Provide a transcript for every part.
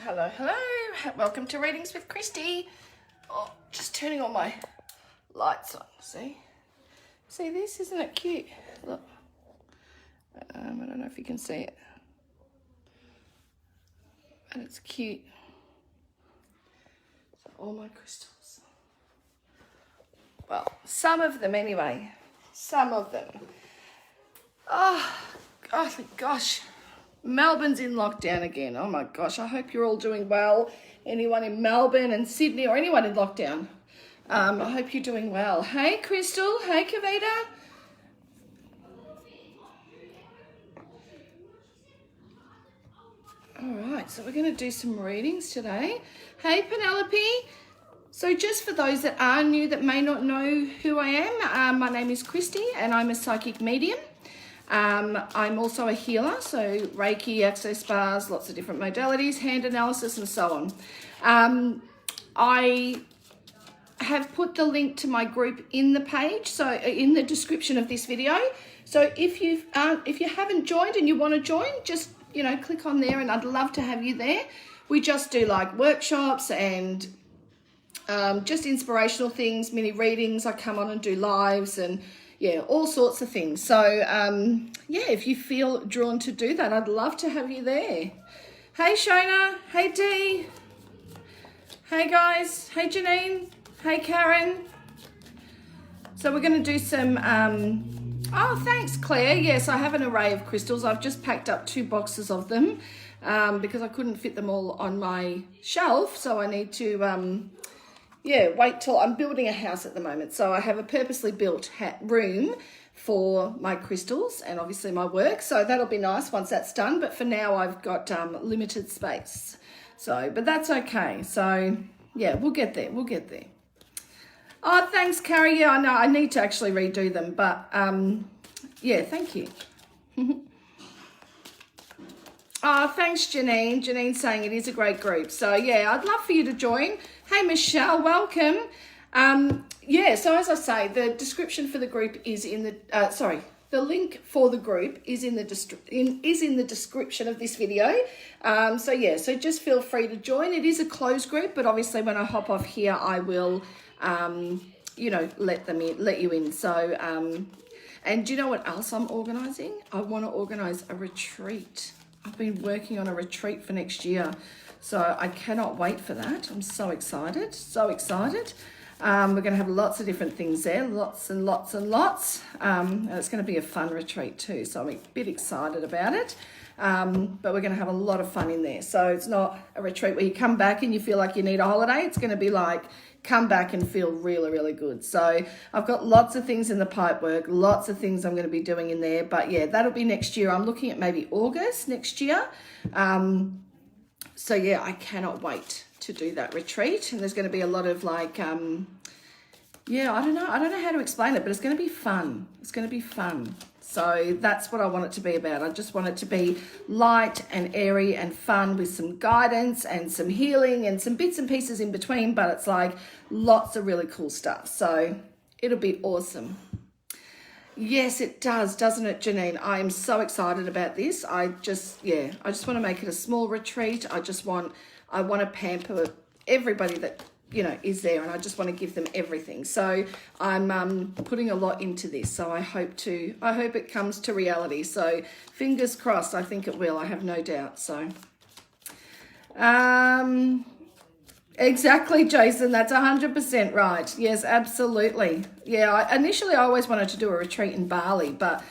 Hello. Welcome to Readings with Christy. Oh, just turning all my lights on. See this? Isn't it cute? Look. I don't know if you can see it, but it's cute. So all my crystals. Well, some of them anyway. Some of them. Oh gosh. Melbourne's in lockdown again. Oh my gosh, I hope you're all doing well. Anyone in Melbourne and Sydney or anyone in lockdown, I hope you're doing well. Hey Crystal, hey Kavita. All right, so we're going to do some readings today. Hey Penelope. So just for those that are new that may not know who I am, my name is Christy and I'm a psychic medium. I'm also a healer, so Reiki, Expo spas, lots of different modalities, hand analysis and so on. I have put the link to my group in the page, so in the description of this video. So if you haven't joined and you want to join, just click on there and I'd love to have you there. We just do like workshops and just inspirational things, mini readings. I come on and do lives and yeah, all sorts of things. So, yeah, if you feel drawn to do that, I'd love to have you there. Hey, Shona. Hey, Dee. Hey, guys. Hey, Janine. Hey, Karen. So we're going to do some... oh, thanks, Claire. Yes, I have an array of crystals. I've just packed up 2 boxes of them because I couldn't fit them all on my shelf. So I need to... wait till I'm building a house at the moment. So I have a purposely built room for my crystals and obviously my work. So that'll be nice once that's done. But for now, I've got limited space. So, but that's okay. So yeah, we'll get there. Oh, thanks, Carrie. Yeah, I know I need to actually redo them. But yeah, thank you. Oh, thanks, Janine. Janine's saying it is a great group. So yeah, I'd love for you to join. Hey, Michelle, welcome. Yeah, so as I say, the description for the group is in the, the link for the group is in the description of this video. So yeah, so just feel free to join. It is a closed group, but obviously when I hop off here, I will, let you in. So, and do you know what else I'm organising? I want to organise a retreat. I've been working on a retreat for next year. So I cannot wait for that. I'm so excited, so excited. We're going to have lots of different things there, lots and lots and lots. And it's going to be a fun retreat too, so I'm a bit excited about it. But we're going to have a lot of fun in there. So it's not a retreat where you come back and you feel like you need a holiday. It's going to be like come back and feel really, really good. So I've got lots of things in the pipe work, lots of things I'm going to be doing in there. But yeah, that'll be next year. I'm looking at maybe August next year. So yeah, I cannot wait to do that retreat. And there's going to be a lot of like, yeah, I don't know how to explain it, but it's going to be fun. It's going to be fun. So that's what I want it to be about. I just want it to be light and airy and fun with some guidance and some healing and some bits and pieces in between, but it's like lots of really cool stuff. So it'll be awesome. Yes, it does, doesn't it, Janine? I am so excited about this. I just want to make it a small retreat. I want to pamper everybody that, is there, and I just want to give them everything. So I'm putting a lot into this. So I hope it comes to reality. So fingers crossed, I think it will. I have no doubt. So exactly, Jason. That's 100% right. Yes, absolutely. Yeah, initially I always wanted to do a retreat in Bali, but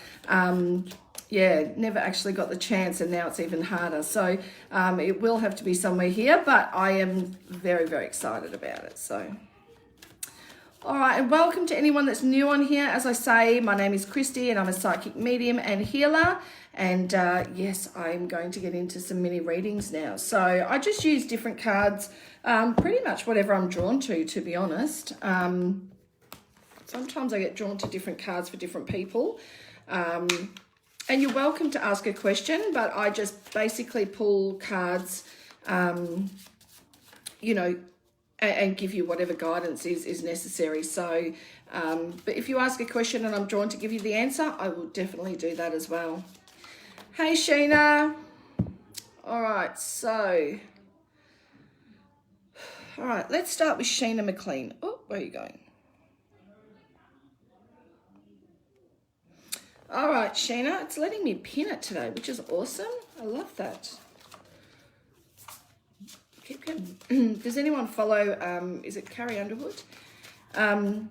yeah, never actually got the chance, and now it's even harder. So it will have to be somewhere here, but I am very, very excited about it. So, all right, and welcome to anyone that's new on here. As I say, my name is Christy, and I'm a psychic medium and healer. And yes, I'm going to get into some mini readings now. So I just use different cards, pretty much whatever I'm drawn to be honest. Sometimes I get drawn to different cards for different people. And you're welcome to ask a question, but I just basically pull cards, and give you whatever guidance is necessary. So, but if you ask a question and I'm drawn to give you the answer, I will definitely do that as well. Hey, Sheena. All right, so All right, let's start with Sheena McLean. Oh, where are you going? All right, Sheena, it's letting me pin it today, which is awesome. I love that. Keep going. Does anyone follow, is it Carrie Underwood? I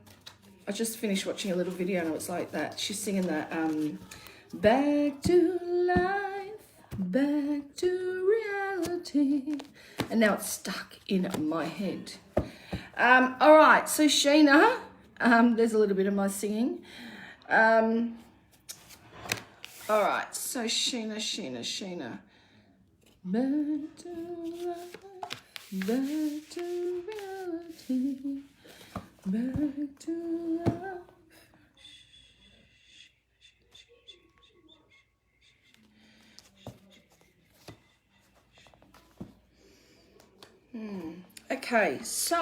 just finished watching a little video and it was like that. She's singing that, back to life, back to reality. And now it's stuck in my head. All right, so Sheena, there's a little bit of my singing. All right, so Sheena. Back to life, back to reality, back to life. Okay, so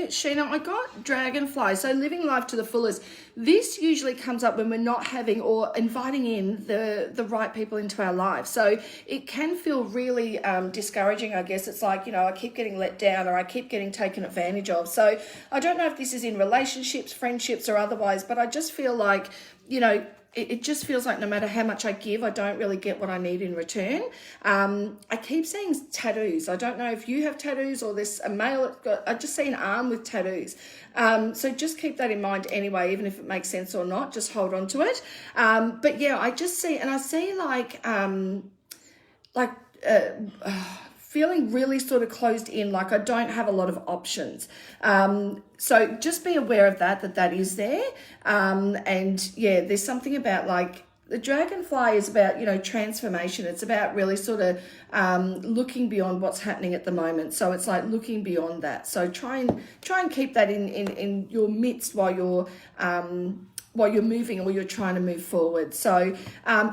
Sheena, I got dragonfly. So living life to the fullest. This usually comes up when we're not having or inviting in the right people into our lives. So it can feel really discouraging, I guess. It's like, you know, I keep getting let down or I keep getting taken advantage of. So I don't know if this is in relationships, friendships or otherwise, but I just feel like, you know, it just feels like no matter how much I give, I don't really get what I need in return. I keep seeing tattoos. I don't know if you have tattoos or there's a male, I just see an arm with tattoos. So just keep that in mind anyway, even if it makes sense or not, just hold on to it. But yeah, I just see, and I see feeling really sort of closed in, like I don't have a lot of options. So just be aware of that is there. And yeah, there's something about like the dragonfly is about, you know, transformation. It's about really sort of looking beyond what's happening at the moment. So it's like looking beyond that. So try and keep that in your midst while you're moving or you're trying to move forward. So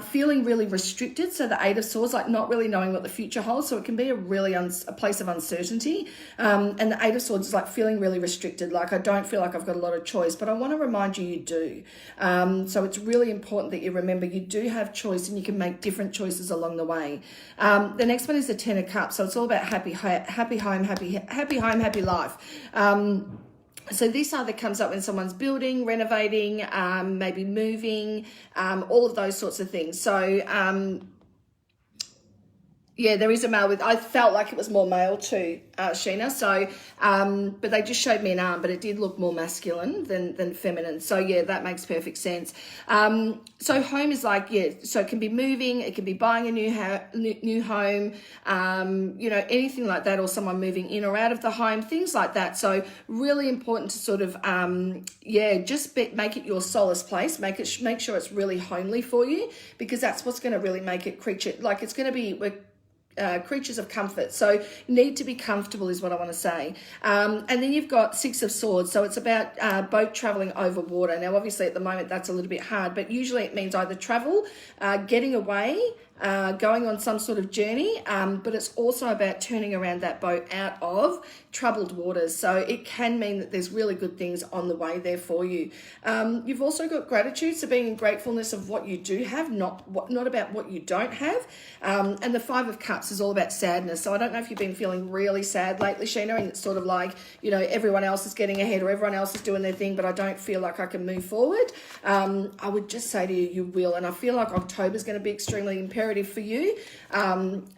feeling really restricted. So the Eight of Swords, like not really knowing what the future holds. So it can be a really a place of uncertainty. And the Eight of Swords is like feeling really restricted. Like I don't feel like I've got a lot of choice, but I want to remind you do. So it's really important that you remember you do have choice and you can make different choices along the way. The next one is the Ten of Cups. So it's all about happy home, happy life. So this either comes up when someone's building, renovating, maybe moving, all of those sorts of things. So, yeah, there is a male with, I felt like it was more male too, Sheena. So, but they just showed me an arm, but it did look more masculine than feminine. So yeah, that makes perfect sense. So home is like, yeah, so it can be moving, it can be buying a new home, you know, anything like that, or someone moving in or out of the home, things like that. So really important to sort of, yeah, just make it your solace place, make sure it's really homely for you, because that's what's going to really make it creature, like it's going to be, creatures of comfort. So need to be comfortable is what I want to say. And then you've got Six of Swords. So it's about boat traveling over water. Now, obviously at the moment that's a little bit hard, but usually it means either travel, getting away, going on some sort of journey, but it's also about turning around that boat out of troubled waters. So it can mean that there's really good things on the way there for you. You've also got gratitude, so being in gratefulness of what you do have, not about what you don't have. And the Five of Cups is all about sadness. So I don't know if you've been feeling really sad lately, Sheena, and it's sort of like, you know, everyone else is getting ahead or everyone else is doing their thing, but I don't feel like I can move forward. I would just say to you, you will. And I feel like October is going to be extremely imperative for you.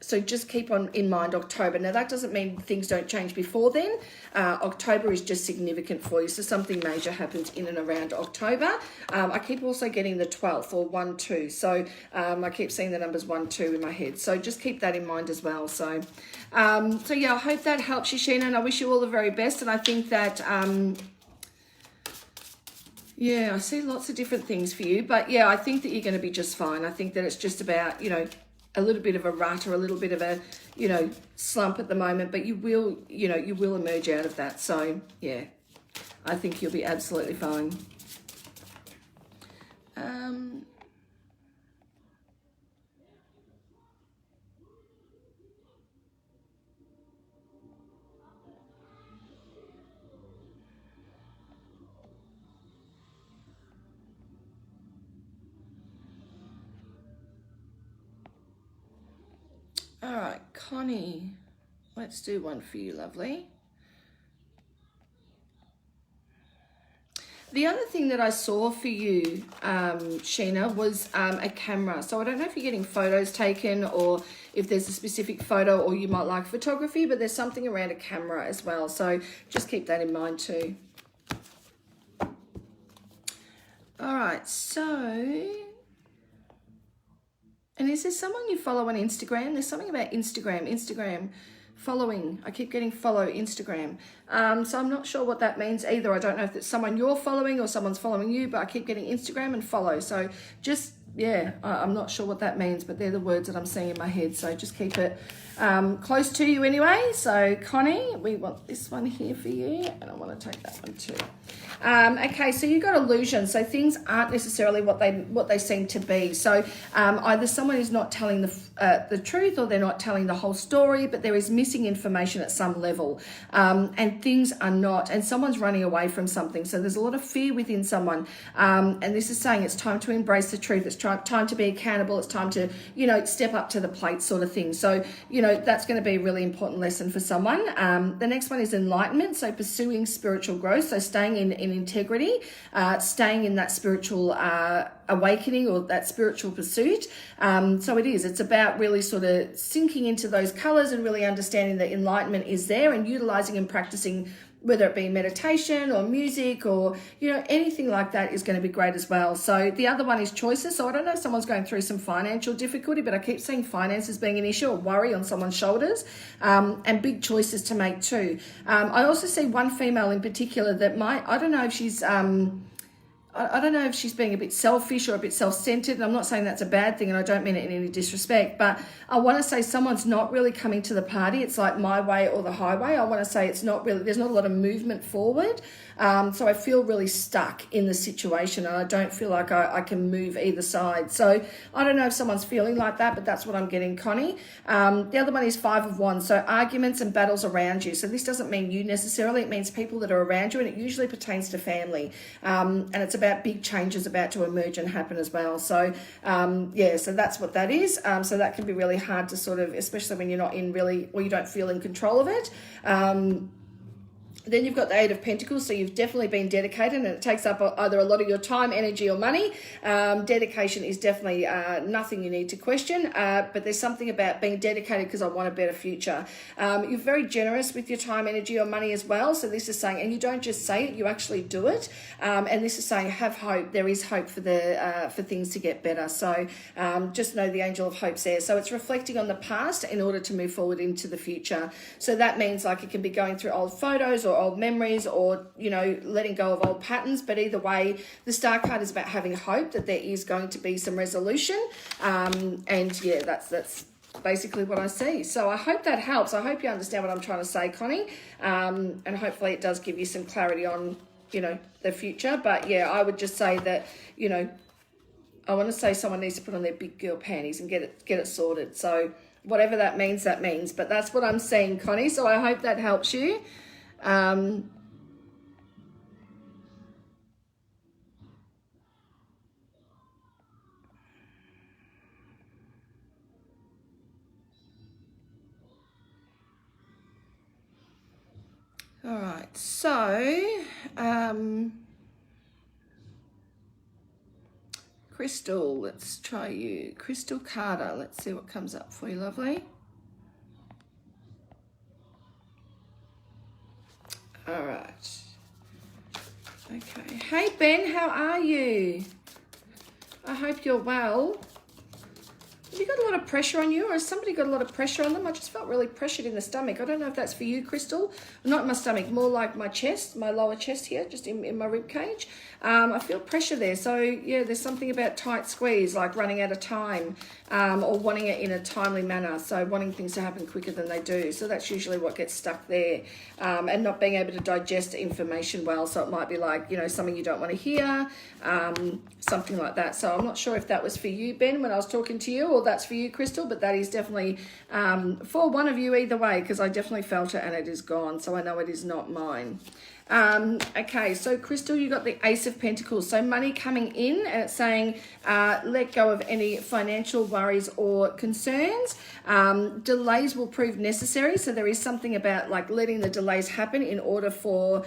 So just keep in mind October. Now that doesn't mean things don't change before then. October is just significant for you. So something major happens in and around October. I keep also getting the 12th or 1-2. So I keep seeing the numbers 1-2 in my head. So just keep that in mind as well. So, so yeah, I hope that helps you, Sheena, and I wish you all the very best. And I think that, yeah, I see lots of different things for you, but yeah, I think that you're going to be just fine. I think that it's just about, you know, a little bit of a rut or a little bit of a, you know, slump at the moment, but you will, you know, you will emerge out of that. So yeah, I think you'll be absolutely fine. All right, Connie, let's do one for you, lovely. The other thing that I saw for you, Sheena, was a camera. So I don't know if you're getting photos taken or if there's a specific photo or you might like photography, but there's something around a camera as well. So just keep that in mind too. All right, so... And is there someone you follow on Instagram? There's something about Instagram following. I keep getting follow Instagram. So I'm not sure what that means either. I don't know if it's someone you're following or someone's following you, but I keep getting Instagram and follow. So just, yeah, I'm not sure what that means, but they're the words that I'm seeing in my head. So just keep it close to you anyway. So Connie, we want this one here for you, and I want to take that one too. Okay, so you got illusion. So things aren't necessarily what they seem to be. So either someone is not telling the truth, or they're not telling the whole story, but there is missing information at some level, and things are not. And someone's running away from something. So there's a lot of fear within someone, and this is saying it's time to embrace the truth. It's time to be accountable. It's time to step up to the plate, sort of thing. So that's going to be a really important lesson for someone. The next one is enlightenment. So pursuing spiritual growth. So staying in integrity, staying in that spiritual awakening or that spiritual pursuit. So it's about really sort of sinking into those colors and really understanding that enlightenment is there and utilizing and practicing, whether it be meditation or music or, anything like that is going to be great as well. So the other one is choices. So I don't know if someone's going through some financial difficulty, but I keep seeing finances being an issue or worry on someone's shoulders, and big choices to make too. I also see one female in particular that I don't know if she's... I don't know if she's being a bit selfish or a bit self-centered, and I'm not saying that's a bad thing, and I don't mean it in any disrespect, but I want to say someone's not really coming to the party. It's like my way or the highway. I want to say there's not a lot of movement forward. So I feel really stuck in the situation, and I don't feel like I can move either side. So I don't know if someone's feeling like that, but that's what I'm getting, Connie. The other one is 5 of Wands. So arguments and battles around you. So this doesn't mean you necessarily. It means people that are around you, and it usually pertains to family. And it's about big changes about to emerge and happen as well. So so that's what that is. So that can be really hard to sort of, especially when you're not you don't feel in control of it. Then you've got the 8 of Pentacles, so you've definitely been dedicated, and it takes up either a lot of your time, energy, or money. Dedication is definitely nothing you need to question, but there's something about being dedicated because I want a better future. You're very generous with your time, energy, or money as well, so this is saying, and you don't just say it, you actually do it, and this is saying have hope. There is hope for things to get better, so just know the angel of hope's there. So it's reflecting on the past in order to move forward into the future. So that means like it can be going through old photos or old memories, or letting go of old patterns, but either way the Star card is about having hope that there is going to be some resolution, and yeah, that's basically what I see. So I hope that helps. I hope you understand what I'm trying to say, Connie, and hopefully it does give you some clarity on the future. But yeah, I would just say that I want to say someone needs to put on their big girl panties and get it sorted. So whatever that means, but that's what I'm seeing, Connie. So I hope that helps you. All right, so Crystal, let's try you. Crystal Carter, let's see what comes up for you, lovely. All right. Okay. Hey, Ben, how are you? I hope you're well. Have you got a lot of pressure on you, or has somebody got a lot of pressure on them? I just felt really pressured in the stomach. I don't know if that's for you, Crystal. Not in my stomach, more like my chest, my lower chest here, just in my rib cage. I feel pressure there. So, yeah, there's something about tight squeeze, like running out of time, or wanting it in a timely manner. So wanting things to happen quicker than they do. So that's usually what gets stuck there, and not being able to digest information well. So it might be like, something you don't want to hear, something like that. So I'm not sure if that was for you, Ben, when I was talking to you, or that's for you, Crystal, but that is definitely for one of you either way, because I definitely felt it and it is gone. So I know it is not mine. Okay, so Crystal, you got the Ace of Pentacles, so money coming in, and it's saying let go of any financial worries or concerns. Delays will prove necessary, so there is something about like letting the delays happen in order for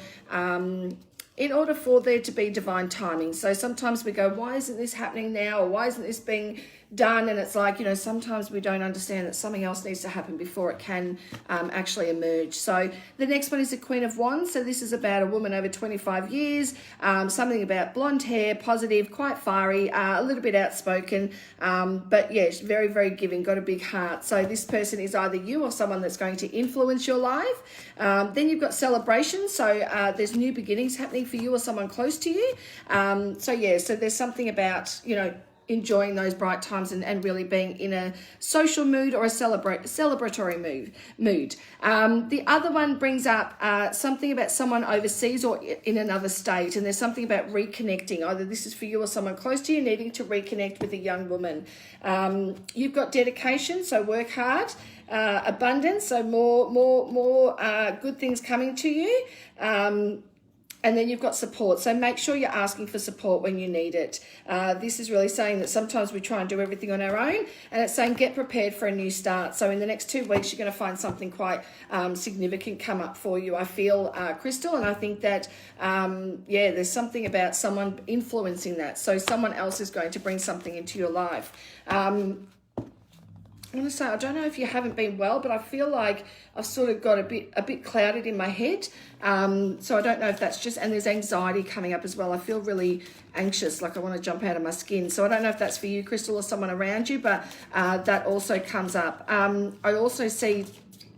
in order for there to be divine timing. So sometimes we go, why isn't this happening now? Or why isn't this being done? And it's like, sometimes we don't understand that something else needs to happen before it can actually emerge. So the next one is the Queen of Wands. So this is about a woman over 25 years, something about blonde hair, positive, quite fiery, a little bit outspoken, but yes, very, very giving, got a big heart. So this person is either you or someone that's going to influence your life. Then you've got celebration. So there's new beginnings happening for you or someone close to you. So there's something about, enjoying those bright times and really being in a social mood or a celebratory mood. The other one brings up something about someone overseas or in another state, and there's something about reconnecting. Either this is for you or someone close to you needing to reconnect with a young woman. You've got dedication, so work hard. Abundance, so more good things coming to you. And then you've got support. So make sure you're asking for support when you need it. This is really saying that sometimes we try and do everything on our own, and it's saying get prepared for a new start. So in the next 2 weeks, you're going to find something quite significant come up for you, I feel, Crystal. And I think that, there's something about someone influencing that. So someone else is going to bring something into your life. I want to say, I don't know if you haven't been well, but I feel like I've sort of got a bit clouded in my head. So I don't know if that's just, and there's anxiety coming up as well. I feel really anxious, like I want to jump out of my skin. So I don't know if that's for you, Crystal, or someone around you, but that also comes up. I also see,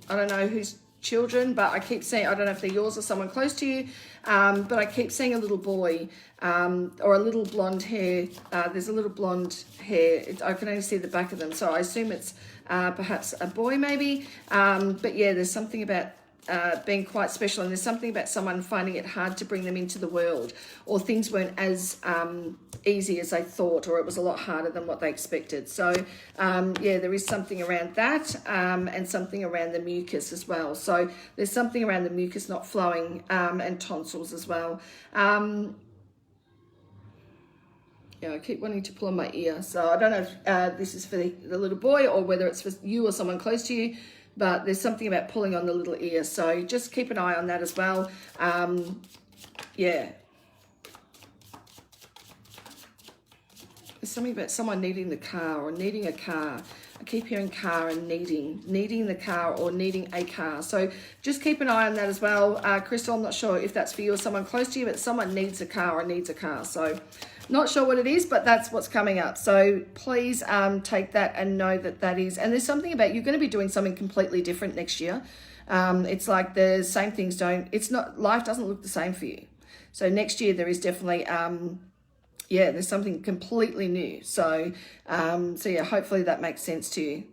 I don't know whose children, but I keep seeing, I don't know if they're yours or someone close to you, but I keep seeing a little boy or a little blonde hair. There's a little blonde hair. I can only see the back of them, so I assume it's perhaps a boy maybe. But yeah, there's something about being quite special, and there's something about someone finding it hard to bring them into the world, or things weren't as easy as they thought, or it was a lot harder than what they expected. So there is something around that, and something around the mucus as well. So there's something around the mucus not flowing, and tonsils as well. I keep wanting to pull on my ear, so I don't know if this is for the little boy or whether it's for you or someone close to you, but there's something about pulling on the little ear, so just keep an eye on that as well. There's something about someone needing the car or needing a car. I keep hearing car and needing the car or needing a car. So just keep an eye on that as well. Crystal, I'm not sure if that's for you or someone close to you, but someone needs a car or needs a car. So not sure what it is, but that's what's coming up. So please take that and know that that is. And there's something about you're going to be doing something completely different next year. It's like the same things life doesn't look the same for you. So next year there is definitely, there's something completely new. So, hopefully that makes sense to you.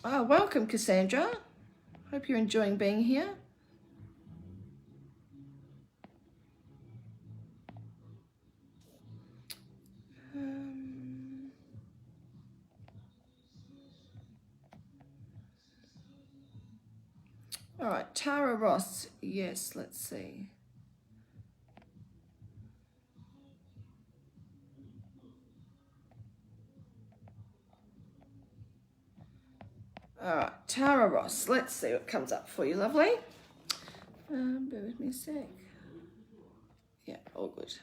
Welcome, Cassandra. Hope you're enjoying being here. All right, Tara Ross. Yes, let's see. All right, Tara Ross. Let's see what comes up for you, lovely. Bear with me a sec. Yeah, all good.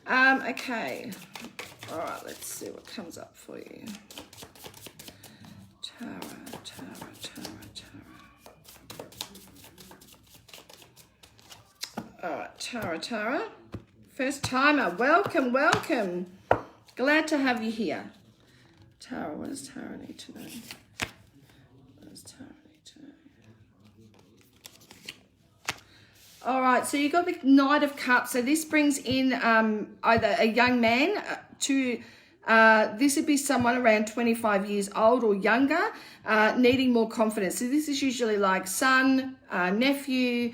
Okay. All right, let's see what comes up for you. Tara. All right, Tara. First timer. Welcome. Glad to have you here. Tara, what does Tara need to know? All right, so you got the Knight of Cups. So this brings in either a young man to, this would be someone around 25 years old or younger, needing more confidence. So this is usually like son, nephew,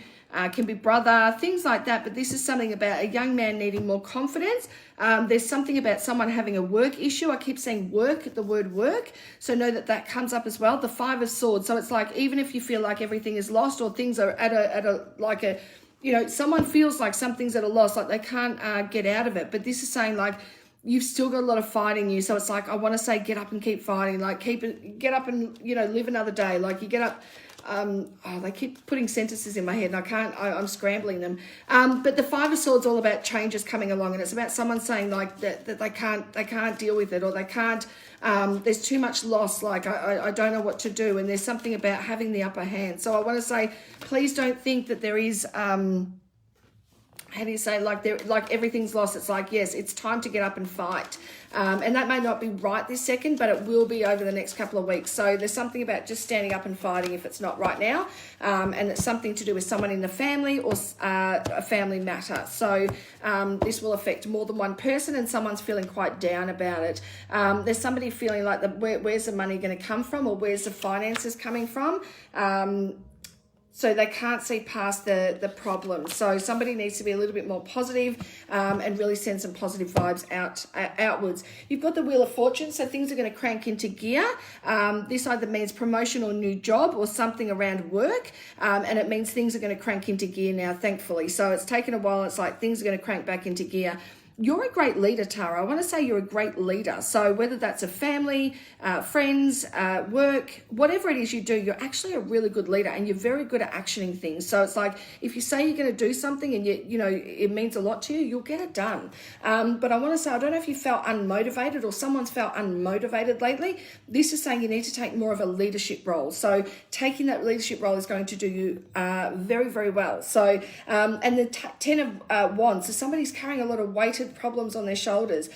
can be brother, things like that. But this is something about a young man needing more confidence. There's something about someone having a work issue. I keep saying work, the word work. So know that comes up as well. The Five of Swords. So it's like, even if you feel like everything is lost or things are at a you know, someone feels like something's at a loss, like they can't get out of it. But this is saying like, you've still got a lot of fight in you. So it's like, I want to say, get up and keep fighting, like get up and, you know, live another day. Like you get up, they keep putting sentences in my head and I'm scrambling them. But the Five of Swords all about changes coming along, and it's about someone saying like that they can't deal with it, or they can't, there's too much loss. Like I don't know what to do. And there's something about having the upper hand. So I want to say, please don't think that there is, how do you say, like everything's lost. It's like, yes, it's time to get up and fight. And that may not be right this second, but it will be over the next couple of weeks. So there's something about just standing up and fighting if it's not right now. And it's something to do with someone in the family or a family matter. So this will affect more than one person, and someone's feeling quite down about it. There's somebody feeling like, where's the money going to come from, or where's the finances coming from? So they can't see past the problem. So somebody needs to be a little bit more positive, and really send some positive vibes outwards. You've got the Wheel of Fortune, so things are going to crank into gear. This either means promotion or new job or something around work, and it means things are going to crank into gear now, thankfully. So it's taken a while. It's like things are going to crank back into gear. You're a great leader, Tara. I want to say you're a great leader. So whether that's a family, friends, work, whatever it is you do, you're actually a really good leader, and you're very good at actioning things. So it's like, if you say you're going to do something and you know it means a lot to you, you'll get it done. But I want to say, I don't know if you felt unmotivated or someone's felt unmotivated lately. This is saying you need to take more of a leadership role. So taking that leadership role is going to do you very, very well. So, and the Ten of Wands, so somebody's carrying a lot of weighted problems on their shoulders,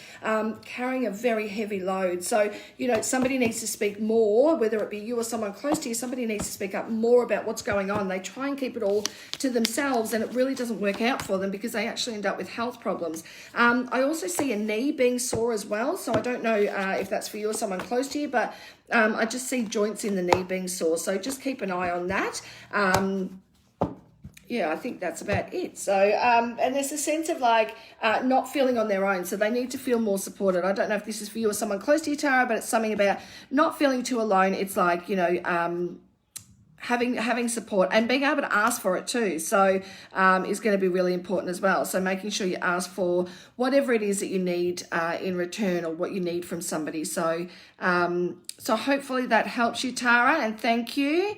carrying a very heavy load. So, you know, somebody needs to speak more, whether it be you or someone close to you, somebody needs to speak up more about what's going on. They try and keep it all to themselves, and it really doesn't work out for them because they actually end up with health problems. I also see a knee being sore as well. So I don't know if that's for you or someone close to you, but I just see joints in the knee being sore. So just keep an eye on that. Yeah, I think that's about it. So, and there's a sense of like not feeling on their own. So they need to feel more supported. I don't know if this is for you or someone close to you, Tara, but it's something about not feeling too alone. It's like, you know, having support and being able to ask for it too. So is going to be really important as well. So making sure you ask for whatever it is that you need in return, or what you need from somebody. So, so hopefully that helps you, Tara, and thank you.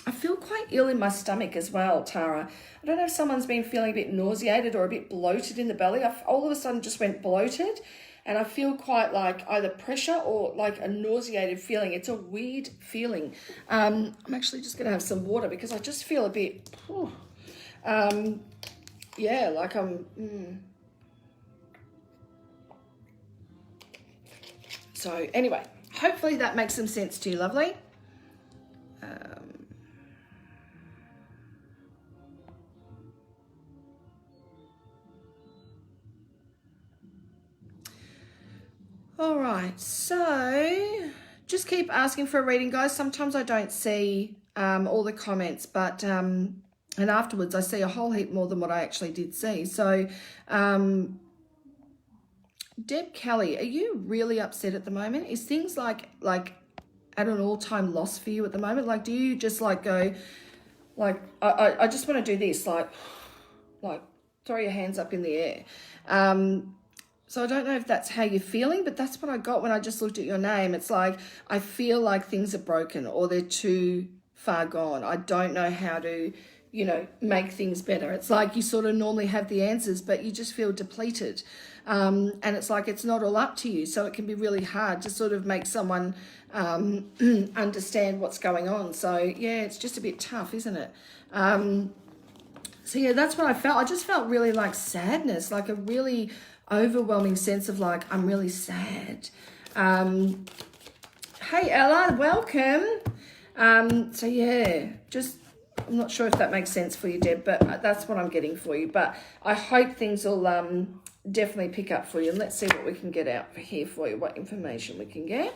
I feel quite ill in my stomach as well, Tara. I don't know if someone's been feeling a bit nauseated or a bit bloated in the belly. I all of a sudden just went bloated, and I feel quite like either pressure or like a nauseated feeling. It's a weird feeling. I'm actually just going to have some water because I just feel a bit, yeah, like I'm... So anyway, hopefully that makes some sense to you, lovely. All right, so just keep asking for a reading, guys. Sometimes I don't see all the comments, but and afterwards I see a whole heap more than what I actually did see. So Deb Kelly, are you really upset at the moment? Is things like at an all-time loss for you at the moment? Like, do you just like go like, I just want to do this, like throw your hands up in the air? So I don't know if that's how you're feeling, but that's what I got when I just looked at your name. It's like, I feel like things are broken or they're too far gone. I don't know how to, you know, make things better. It's like you sort of normally have the answers, but you just feel depleted. And it's like, it's not all up to you. So it can be really hard to sort of make someone understand what's going on. So yeah, it's just a bit tough, isn't it? So yeah, that's what I felt. I just felt really like sadness, like a really overwhelming sense of like, I'm really sad. Hey Ella, welcome. So yeah, just, I'm not sure if that makes sense for you, Deb, but that's what I'm getting for you. But I hope things will definitely pick up for you. And let's see what we can get out here for you, what information we can get.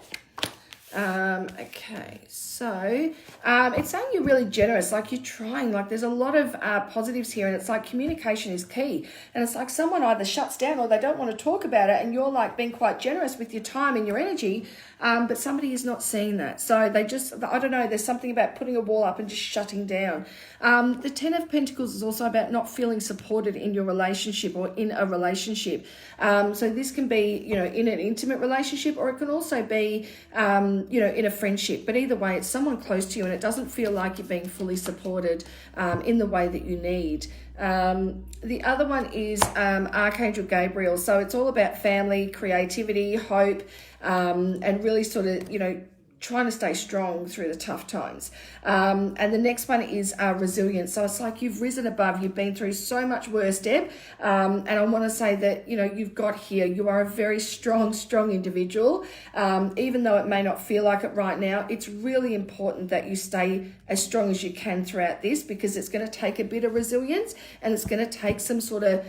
Okay, so it's saying you're really generous, like you're trying, like there's a lot of positives here, and it's like communication is key, and it's like someone either shuts down or they don't want to talk about it, and you're like being quite generous with your time and your energy, but somebody is not seeing that. So they just, I don't know, there's something about putting a wall up and just shutting down. The Ten of Pentacles is also about not feeling supported in your relationship or in a relationship. So this can be, you know, in an intimate relationship, or it can also be, you know, in a friendship. But either way, it's someone close to you, and it doesn't feel like you're being fully supported in the way that you need. The other one is Archangel Gabriel. So it's all about family, creativity, hope, and really sort of, you know, trying to stay strong through the tough times. And the next one is resilience. So it's like you've risen above, you've been through so much worse, Deb. And I want to say that, you know, you've got here. You are a very strong individual. Even though it may not feel like it right now, it's really important that you stay as strong as you can throughout this, because it's going to take a bit of resilience, and it's going to take some sort of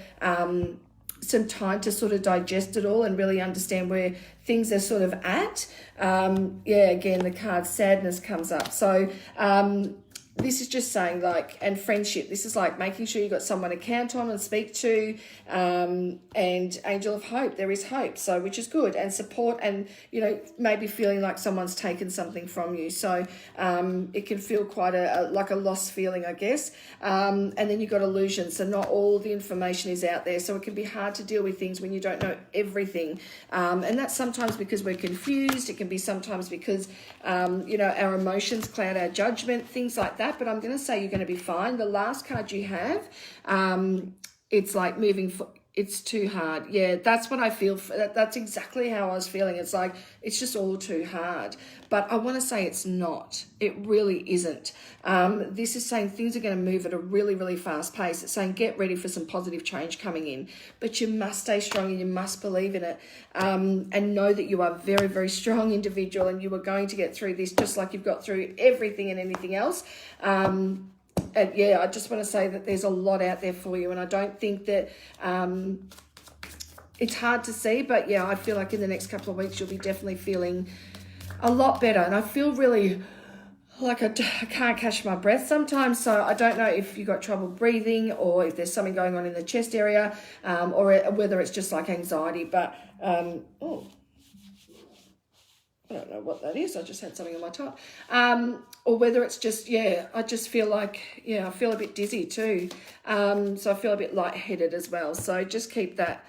some time to sort of digest it all and really understand where things are sort of at. Yeah, again, the card sadness comes up. So this is just saying, like, and friendship, this is like making sure you've got someone to count on and speak to, and angel of hope, there is hope, so which is good, and support, and, you know, maybe feeling like someone's taken something from you. So it can feel quite like a lost feeling, I guess. And then you've got illusion, so not all the information is out there, so it can be hard to deal with things when you don't know everything. And that's sometimes because we're confused. It can be sometimes because, you know, our emotions cloud our judgment, things like that. But I'm going to say you're going to be fine. The last card you have, it's like it's too hard. Yeah, that's what I feel. That's exactly how I was feeling. It's like, it's just all too hard. But I want to say it's not. It really isn't. This is saying things are going to move at a really fast pace. It's saying get ready for some positive change coming in. But you must stay strong, and you must believe in it. And know that you are a very strong individual, and you are going to get through this just like you've got through everything and anything else. And yeah, I just want to say that there's a lot out there for you, and I don't think that it's hard to see, but yeah, I feel like in the next couple of weeks you'll be definitely feeling a lot better. And I feel really like I can't catch my breath sometimes, so I don't know if you've got trouble breathing, or if there's something going on in the chest area, or whether it's just like anxiety. But oh, I don't know what that is. I just had something on my top. Or whether it's just, yeah, I just feel like, yeah, I feel a bit dizzy too. So I feel a bit lightheaded as well. So just keep that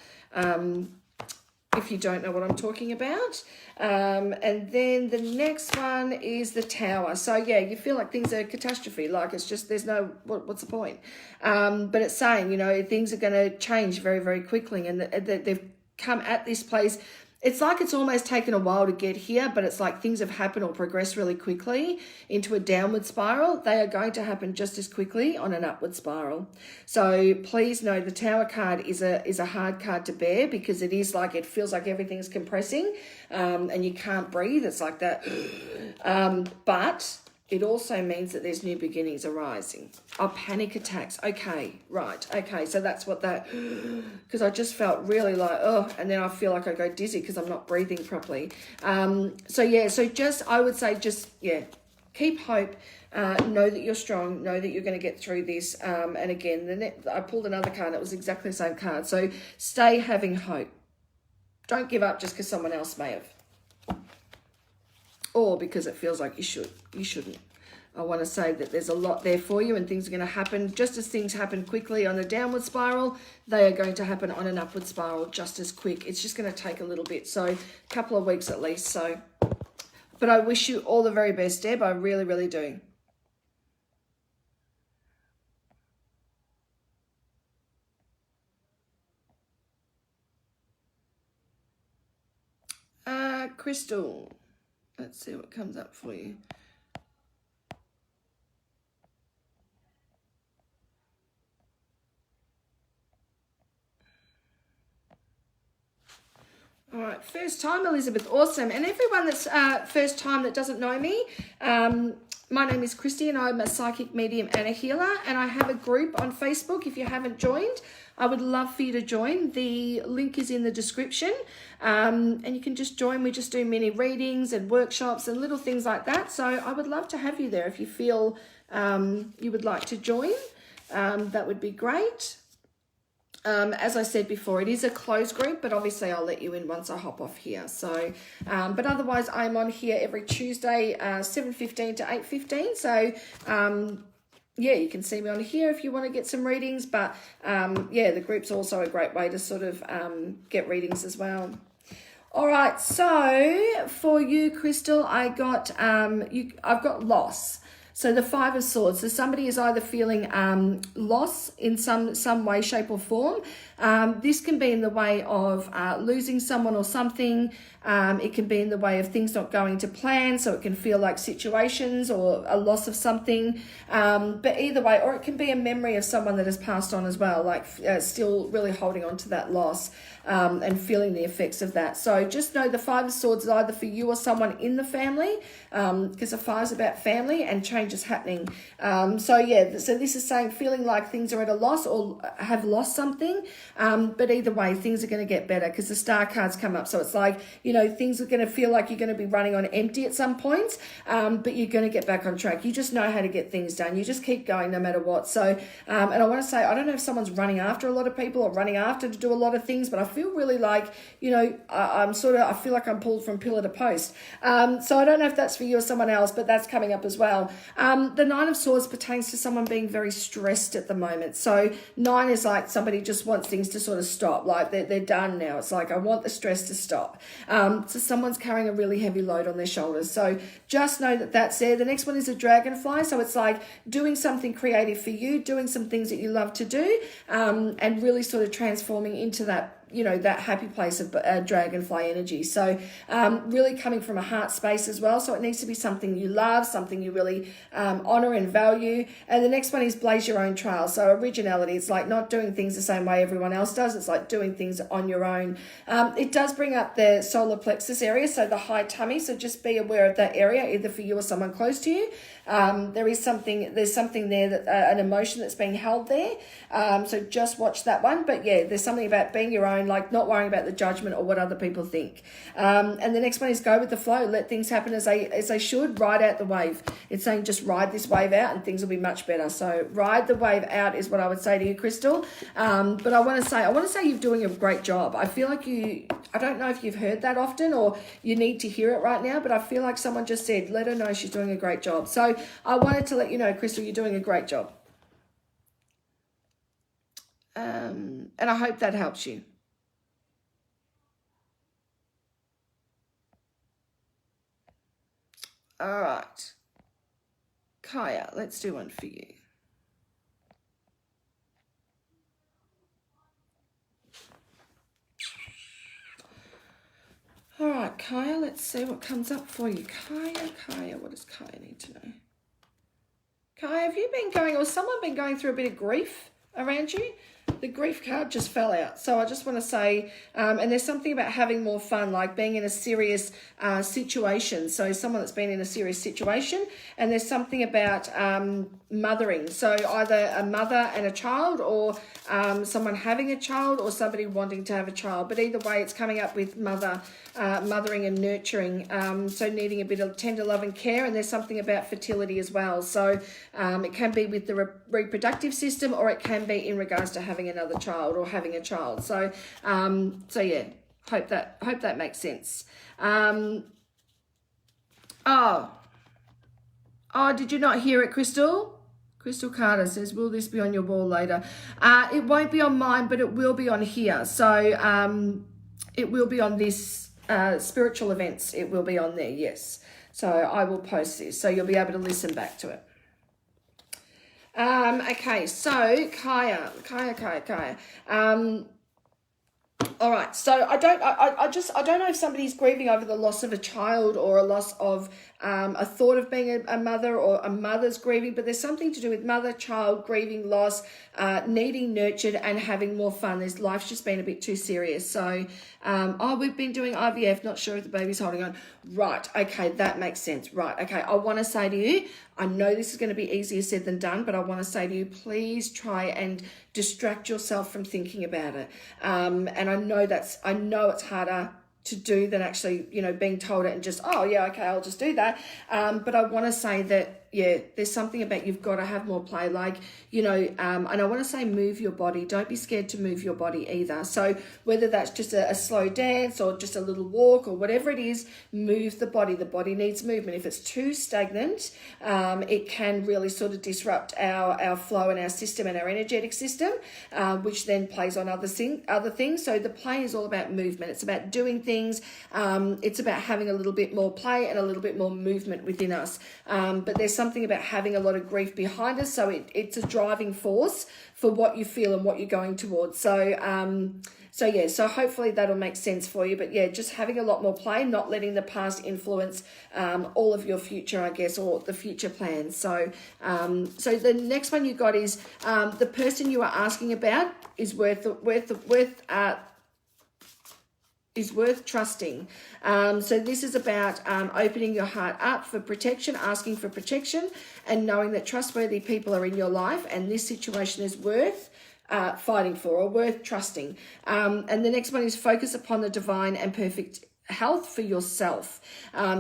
if you don't know what I'm talking about. And then the next one is the Tower. So yeah, you feel like things are a catastrophe. Like it's just, there's no, what's the point? But it's saying, you know, things are going to change very quickly, and they've come at this place. It's like it's almost taken a while to get here, but it's like things have happened or progressed really quickly into a downward spiral. They are going to happen just as quickly on an upward spiral. So please know the Tower card is a hard card to bear, because it is like, it feels like everything's compressing, and you can't breathe. It's like that. But it also means that there's new beginnings arising. Oh, panic attacks. Okay, right. Okay, so that's what that, because I just felt really like, oh, and then I feel like I go dizzy because I'm not breathing properly. So yeah, so just, I would say just, yeah, keep hope. Know that you're strong. Know that you're going to get through this. And again, I pulled another card. It was exactly the same card. So stay having hope. Don't give up just because someone else may have. Or because it feels like you shouldn't. I want to say that there's a lot there for you, and things are going to happen. Just as things happen quickly on a downward spiral, they are going to happen on an upward spiral just as quick. It's just going to take a little bit. So a couple of weeks at least. So, but I wish you all the very best, Deb. I really do. Crystal. Let's see what comes up for you. All right, first time, Elizabeth, awesome. And everyone that's first time that doesn't know me, my name is Christy, and I'm a psychic medium and a healer, and I have a group on Facebook if you haven't joined. I would love for you to join. The link is in the description, and you can just join. We just do mini readings and workshops and little things like that. So I would love to have you there if you feel you would like to join. That would be great. As I said before, it is a closed group, but obviously I'll let you in once I hop off here. So, but otherwise I'm on here every Tuesday, 7:15 to 8:15. So, yeah, you can see me on here if you want to get some readings. But yeah, the group's also a great way to sort of get readings as well. All right, so for you, Crystal, I've got loss. So the Five of Swords. So somebody is either feeling loss in some way, shape or form. This can be in the way of losing someone or something. It can be in the way of things not going to plan. So it can feel like situations or a loss of something. But either way, or it can be a memory of someone that has passed on as well, like still really holding on to that loss and feeling the effects of that. So just know the Five of Swords is either for you or someone in the family, because the Five is about family and change is happening. So yeah, so this is saying feeling like things are at a loss or have lost something. But either way, things are going to get better because the Star cards come up. So it's like, you know, things are going to feel like you're going to be running on empty at some points, but you're going to get back on track. You just know how to get things done. You just keep going no matter what. So, and I want to say, I don't know if someone's running after a lot of people or running after to do a lot of things, but I feel really like, you know, I feel like I'm pulled from pillar to post. So I don't know if that's for you or someone else, but that's coming up as well. The Nine of Swords pertains to someone being very stressed at the moment. So 9 is like somebody just wants things to sort of stop, like they're done now. It's like, I want the stress to stop. So someone's carrying a really heavy load on their shoulders. So just know that that's there. The next one is a dragonfly. So it's like doing something creative for you, doing some things that you love to do, and really sort of transforming into that, you know, that happy place of dragonfly energy. So really coming from a heart space as well. So it needs to be something you love, something you really honor and value. And the next one is blaze your own trail. So originality, it's like not doing things the same way everyone else does. It's like doing things on your own. It does bring up the solar plexus area, so the high tummy. So just be aware of that area, either for you or someone close to you. There's something there, that an emotion that's being held there. So just watch that one. But yeah, there's something about being your own, like not worrying about the judgment or what other people think. And the next one is go with the flow. Let things happen as they should. Ride out the wave. It's saying just ride this wave out and things will be much better. So ride the wave out is what I would say to you, Crystal. But I want to say you're doing a great job. I feel like I don't know if you've heard that often or you need to hear it right now, but I feel like someone just said, let her know she's doing a great job. So I wanted to let you know, Crystal, you're doing a great job. And I hope that helps you. All right. Kaya, let's do one for you. All right, Kaya, let's see what comes up for you. Kaya, what does Kaya need to know? Kaya, have you been going, or someone been going through a bit of grief around you? The grief card just fell out. So I just want to say, and there's something about having more fun, like being in a serious situation. So someone that's been in a serious situation, and there's something about mothering. So either a mother and a child, or someone having a child, or somebody wanting to have a child. But either way, it's coming up with mothering and nurturing. So needing a bit of tender love and care. And there's something about fertility as well. So it can be with the reproductive system, or it can be in regards to having another child or having a child. So so yeah, hope that makes sense. Oh, did you not hear it, Crystal? Crystal Carter says, will this be on your wall later? It won't be on mine, but it will be on here. So it will be on this spiritual events. It will be on there, yes. So I will post this, so you'll be able to listen back to it. Okay, so Kaya. All right, so I don't know if somebody's grieving over the loss of a child or a loss of a thought of being a mother, or a mother's grieving, but there's something to do with mother, child, grieving, loss, needing nurtured and having more fun. Life's just been a bit too serious. So, we've been doing IVF, not sure if the baby's holding on. Right, okay, that makes sense. Right, okay, I want to say to you, I know this is going to be easier said than done, but I want to say to you, please try and distract yourself from thinking about it. And I know it's harder to do than actually, being told it and just, oh yeah, okay, I'll just do that. But I want to say that, yeah, there's something about you've got to have more play, like, and I want to say move your body. Don't be scared to move your body either. So whether that's just a slow dance or just a little walk or whatever it is, move the body. The body needs movement. If it's too stagnant, it can really sort of disrupt our flow and our system and our energetic system, which then plays on other things. So the play is all about movement. It's about doing things. It's about having a little bit more play and a little bit more movement within us. But there's something about having a lot of grief behind us, so it's a driving force for what you feel and what you're going towards. So so hopefully that'll make sense for you. But yeah, just having a lot more play, not letting the past influence all of your future, I guess, or the future plans. So the next one you got is the person you are asking about is worth trusting. So this is about opening your heart up for protection, asking for protection, and knowing that trustworthy people are in your life, and this situation is worth fighting for, or worth trusting. And the next one is focus upon the divine and perfect health for yourself.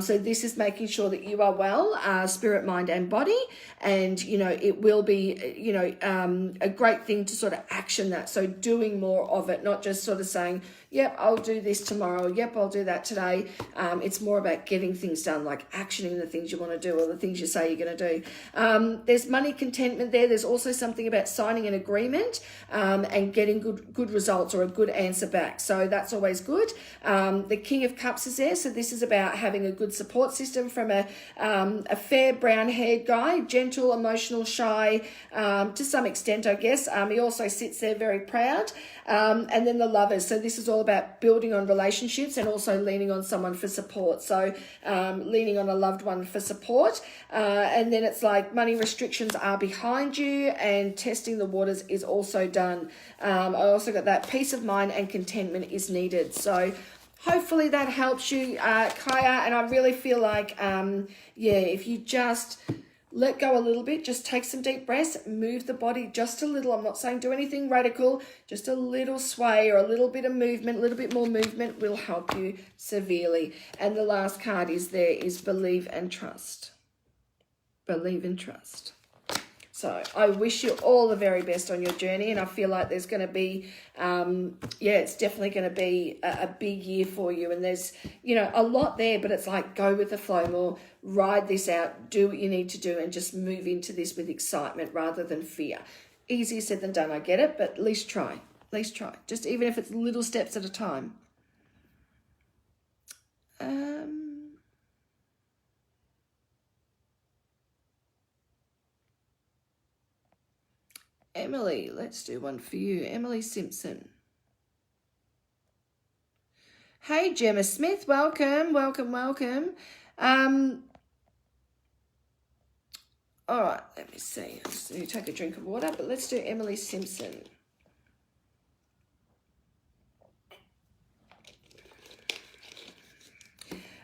So this is making sure that you are well, spirit, mind, and body. And, it will be, a great thing to sort of action that. So doing more of it, not just sort of saying, yep, I'll do this tomorrow. Yep, I'll do that today. It's more about getting things done, like actioning the things you want to do or the things you say you're going to do. There's money contentment there. There's also something about signing an agreement and getting good results or a good answer back. So that's always good. The King of Cups is there. So this is about having a good support system from a fair brown-haired guy, gentle, emotional, shy, to some extent, I guess. He also sits there very proud. And then the Lovers. So this is all about building on relationships and also leaning on someone for support. So leaning on a loved one for support. And then it's like money restrictions are behind you, and testing the waters is also done. I also got that peace of mind and contentment is needed. So hopefully that helps you, Kaya. And I really feel like, if you just let go a little bit, just take some deep breaths, move the body just a little. I'm not saying do anything radical, just a little sway or a little bit of movement, a little bit more movement will help you severely. And the last card is believe and trust. Believe and trust. So I wish you all the very best on your journey, and I feel like there's going to be, it's definitely going to be a big year for you. And there's, a lot there, but it's like go with the flow more, ride this out, do what you need to do, and just move into this with excitement rather than fear. Easier said than done, I get it, but at least try. Just even if it's little steps at a time. Emily, let's do one for you. Emily Simpson. Hey, Gemma Smith, welcome. All right, let me see. I just need to take a drink of water, but let's do Emily Simpson.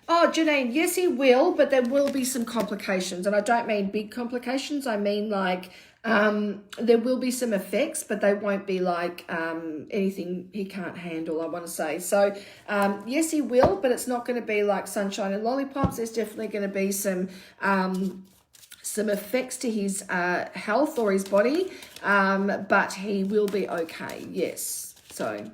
Oh, Janine, yes, he will, but there will be some complications. And I don't mean big complications. I mean like there will be some effects, but they won't be like anything he can't handle, I want to say. So, yes, he will, but it's not going to be like sunshine and lollipops. There's definitely going to be some effects to his health or his body, but he will be okay, yes. So,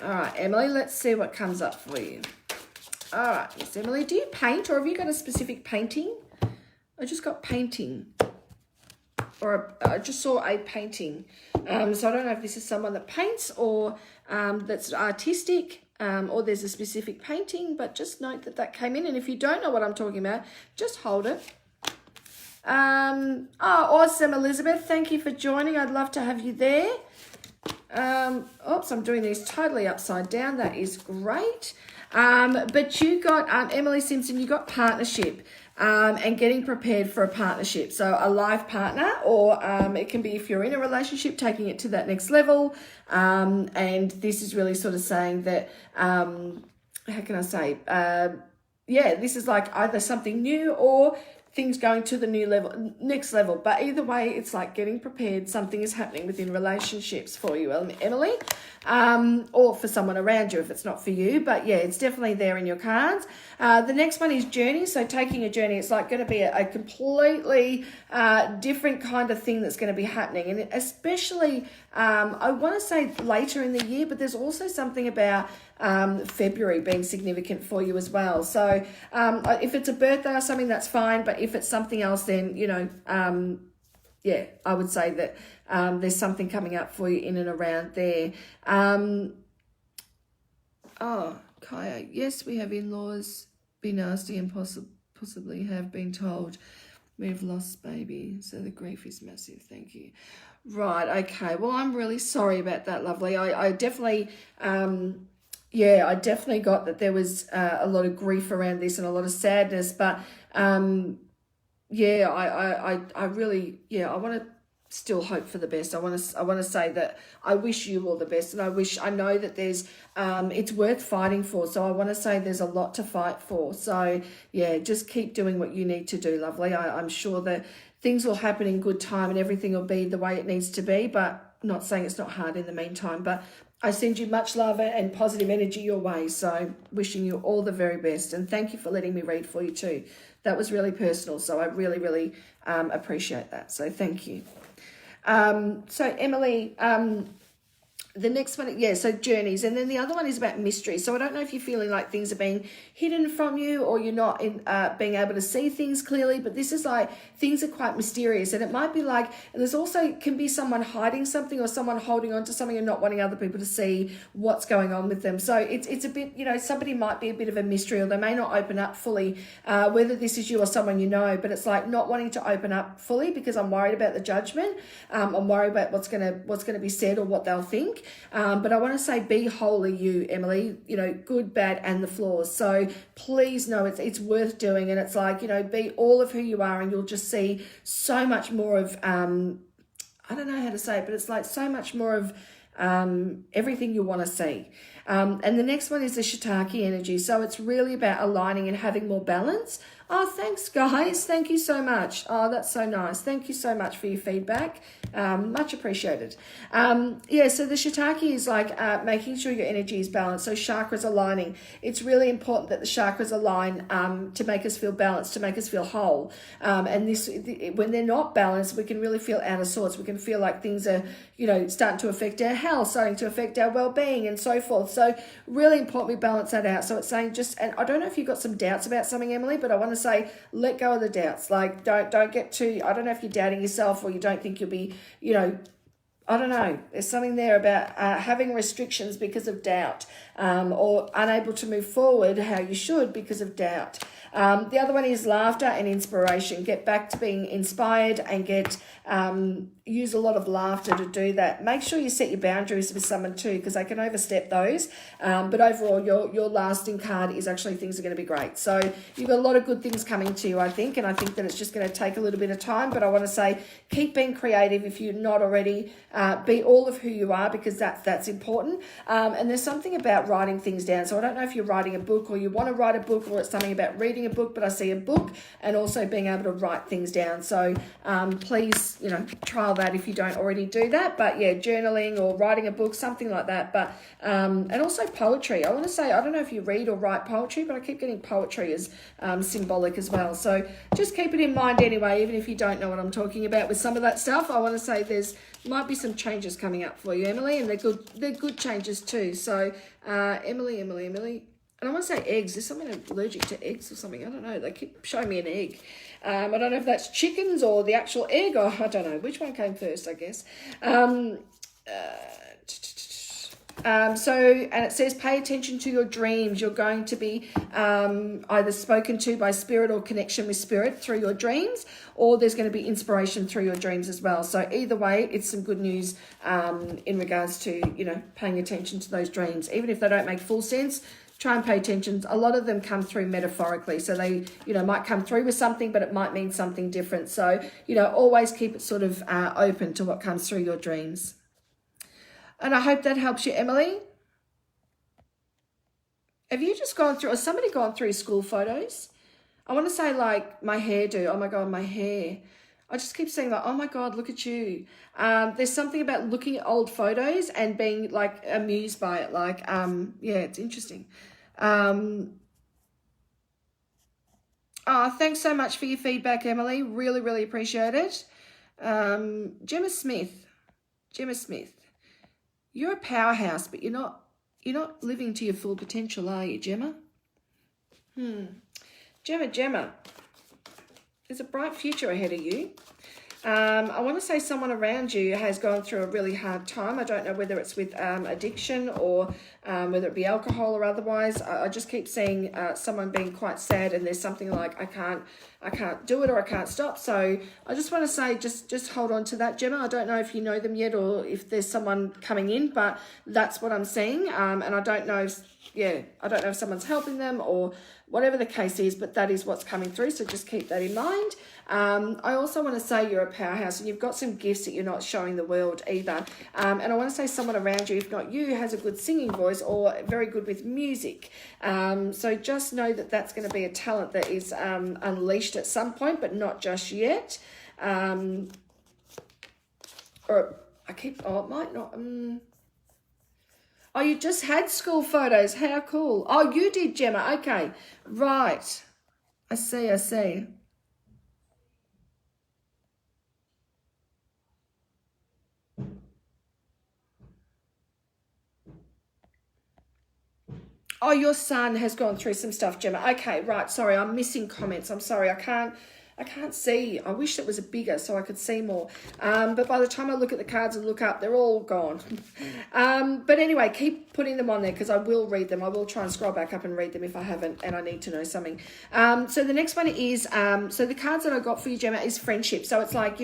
All right, Emily, let's see what comes up for you. All right, Miss Emily, do you paint, or have you got a specific painting? I just got painting, or I just saw a painting. So I don't know if this is someone that paints or that's artistic, or there's a specific painting, but just note that came in. And if you don't know what I'm talking about, just hold it. Oh, awesome, Elizabeth. Thank you for joining. I'd love to have you there. Oops, I'm doing these totally upside down. That is great. But you got, Emily Simpson, you got partnership. And getting prepared for a partnership. So a life partner, or it can be if you're in a relationship, taking it to that next level. And this is really sort of saying that, how can I say? Yeah, this is like either something new or things going to the next level. But either way, it's like getting prepared. Something is happening within relationships for you, Emily, or for someone around you if it's not for you. But yeah, it's definitely there in your cards. The next one is journey. So taking a journey, it's like going to be a completely different kind of thing that's going to be happening. And especially, I want to say later in the year, but there's also something about February being significant for you as well. So if it's a birthday or something, that's fine. But if it's something else, then, you know, yeah, I would say that there's something coming up for you in and around there. Oh, Kaya, yes, we have in-laws, be nasty and possibly have been told we've lost baby. So the grief is massive. Thank you. Right, okay. Well, I'm really sorry about that, lovely. I definitely... yeah, I definitely got that there was a lot of grief around this and a lot of sadness, but yeah, I really, yeah, I want to still hope for the best. I want to say that I wish you all the best, and I know that there's it's worth fighting for. So I want to say there's a lot to fight for. So yeah, just keep doing what you need to do, lovely. I'm sure that things will happen in good time and everything will be the way it needs to be, but not saying it's not hard in the meantime, but I send you much love and positive energy your way. So wishing you all the very best. And thank you for letting me read for you too. That was really personal. So I really, really appreciate that. So thank you. So Emily, the next one, yeah, so journeys. And then the other one is about mystery. So I don't know if you're feeling like things are being hidden from you or you're not being able to see things clearly, but this is like things are quite mysterious. And it might be like, and there's also can be someone hiding something or someone holding on to something and not wanting other people to see what's going on with them. So it's a bit, you know, somebody might be a bit of a mystery or they may not open up fully, whether this is you or someone you know, but it's like not wanting to open up fully because I'm worried about the judgment. I'm worried about what's gonna be said or what they'll think. But I want to say be wholly you, Emily, you know, good, bad, and the flaws. So please know it's worth doing. And it's like, you know, be all of who you are and you'll just see so much more of, I don't know how to say it, but it's like so much more of everything you want to see. And the next one is the shiitake energy. So it's really about aligning and having more balance. Oh, thanks, guys. Thank you so much. Oh, that's so nice. Thank you so much for your feedback. Much appreciated. Yeah, so the shiitake is like making sure your energy is balanced. So chakras aligning. It's really important that the chakras align to make us feel balanced, to make us feel whole. And when they're not balanced, we can really feel out of sorts. We can feel like things are, you know, starting to affect our health, starting to affect our well-being and so forth. So really important we balance that out. So it's saying and I don't know if you've got some doubts about something, Emily, but I want to say let go of the doubts. Like don't get too, I don't know if you're doubting yourself or you don't think you'll be, you know, I don't know. There's something there about having restrictions because of doubt or unable to move forward how you should because of doubt. The other one is laughter and inspiration. Get back to being inspired and use a lot of laughter to do that. Make sure you set your boundaries with someone too, because they can overstep those. But overall, your lasting card is actually things are going to be great. So you've got a lot of good things coming to you, I think, and I think that it's just going to take a little bit of time. But I want to say keep being creative if you're not already. Be all of who you are because that's important. And there's something about writing things down. So I don't know if you're writing a book or you want to write a book or it's something about reading a book, but I see a book and also being able to write things down. So please, you know, trial that if you don't already do that. But yeah, journaling or writing a book, something like that. But and also poetry. I want to say, I don't know if you read or write poetry, but I keep getting poetry as symbolic as well. So just keep it in mind anyway, even if you don't know what I'm talking about with some of that stuff. I want to say might be some changes coming up for you, Emily, and they're good changes too. So Emily. And I want to say eggs. There's something allergic to eggs or something. I don't know. They keep showing me an egg. I don't know if that's chickens or the actual egg, or I don't know. Which one came first, I guess. And it says, pay attention to your dreams. You're going to be either spoken to by spirit or connection with spirit through your dreams, or there's going to be inspiration through your dreams as well. So either way, it's some good news in regards to, paying attention to those dreams. Even if they don't make full sense, try and pay attention. A lot of them come through metaphorically. So they, might come through with something, but it might mean something different. So, always keep it sort of open to what comes through your dreams. And I hope that helps you, Emily. Have you just gone through, or somebody gone through school photos? I want to say like my hairdo. Oh my God, my hair. I just keep saying like, oh my God, look at you. There's something about looking at old photos and being like amused by it. Like, it's interesting. Oh, thanks so much for your feedback, Emily. Really, really appreciate it. Gemma Smith. You're a powerhouse, but you're not living to your full potential, are you, Gemma? Gemma. There's a bright future ahead of you. I want to say someone around you has gone through a really hard time. I don't know whether it's with addiction or whether it be alcohol or otherwise. I just keep seeing someone being quite sad, and there's something like, I can't do it, or I can't stop. So I just want to say, just hold on to that, Gemma. I don't know if you know them yet or if there's someone coming in, but that's what I'm seeing. And I don't know if someone's helping them or whatever the case is, but that is what's coming through. So just keep that in mind. I also want to say you're a powerhouse, and you've got some gifts that you're not showing the world either. And I want to say someone around you, if not you, has a good singing voice or very good with music. So just know that that's going to be a talent that is unleashed at some point, but not just yet. It might not. Oh, you just had school photos. How cool. Oh, you did, Gemma. Okay. Right. I see. Oh, your son has gone through some stuff, Gemma. Okay, right. Sorry, I'm missing comments. I'm sorry. I can't see. I wish it was bigger so I could see more. But by the time I look at the cards and look up, they're all gone. But anyway, keep putting them on there because I will read them. I will try and scroll back up and read them if I haven't and I need to know something. So the next one is, so the cards that I got for you, Gemma, is friendship. So it's like,